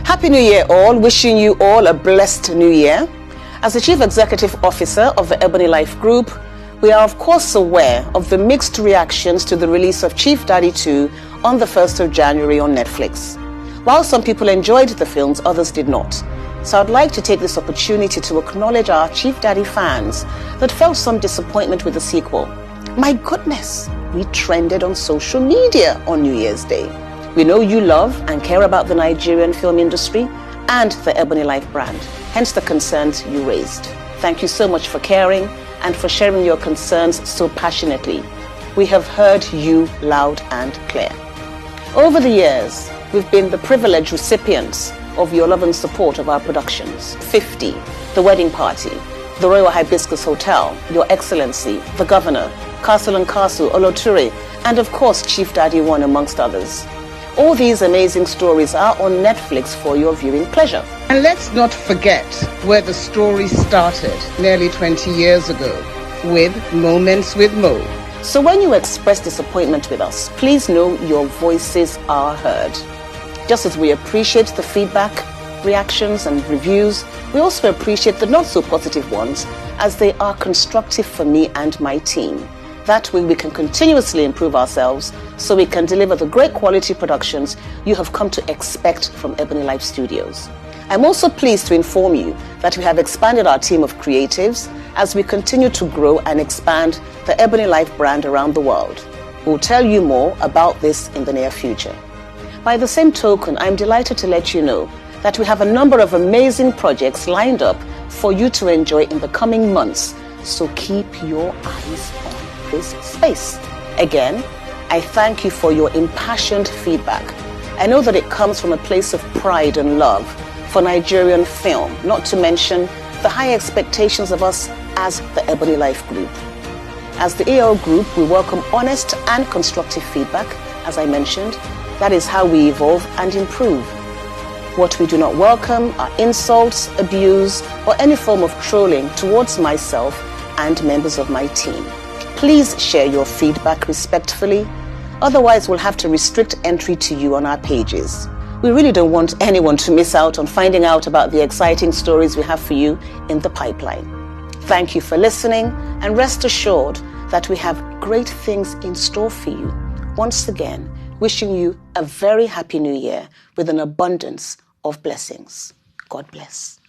Happy New Year all, wishing you all a blessed New Year. As the Chief Executive Officer of the Ebony Life Group, we are of course aware of the mixed reactions to the release of Chief Daddy 2 on the 1st of January on Netflix. While some people enjoyed the films, others did not. So I'd like to take this opportunity to acknowledge our Chief Daddy fans that felt some disappointment with the sequel. My goodness, we trended on social media on New Year's Day. We know you love and care about the Nigerian film industry and the Ebony Life brand, hence the concerns you raised. Thank you so much for caring and for sharing your concerns so passionately. We have heard you loud and clear. Over the years, we've been the privileged recipients of your love and support of our productions. 50, The Wedding Party, The Royal Hibiscus Hotel, Your Excellency, The Governor, Castle and Castle, Oloture, and of course Chief Daddy 1 amongst others. All these amazing stories are on Netflix for your viewing pleasure. And let's not forget where the story started nearly 20 years ago with Moments with Mo. So when you express disappointment with us, please know your voices are heard. Just as we appreciate the feedback, reactions and reviews, we also appreciate the not so positive ones as they are constructive for me and my team. That way we can continuously improve ourselves so we can deliver the great quality productions you have come to expect from Ebony Life Studios. I'm also pleased to inform you that we have expanded our team of creatives as we continue to grow and expand the Ebony Life brand around the world. We'll tell you more about this in the near future. By the same token, I'm delighted to let you know that we have a number of amazing projects lined up for you to enjoy in the coming months, so keep your eyes on this space. Again, I thank you for your impassioned feedback. I know that it comes from a place of pride and love for Nigerian film, not to mention the high expectations of us as the Ebony Life Group. As the EL Group, we welcome honest and constructive feedback, as I mentioned. That is how we evolve and improve. What we do not welcome are insults, abuse, or any form of trolling towards myself and members of my team. Please share your feedback respectfully, otherwise we'll have to restrict entry to you on our pages. We really don't want anyone to miss out on finding out about the exciting stories we have for you in the pipeline. Thank you for listening, and rest assured that we have great things in store for you. Once again, wishing you a very happy New Year with an abundance of blessings. God bless.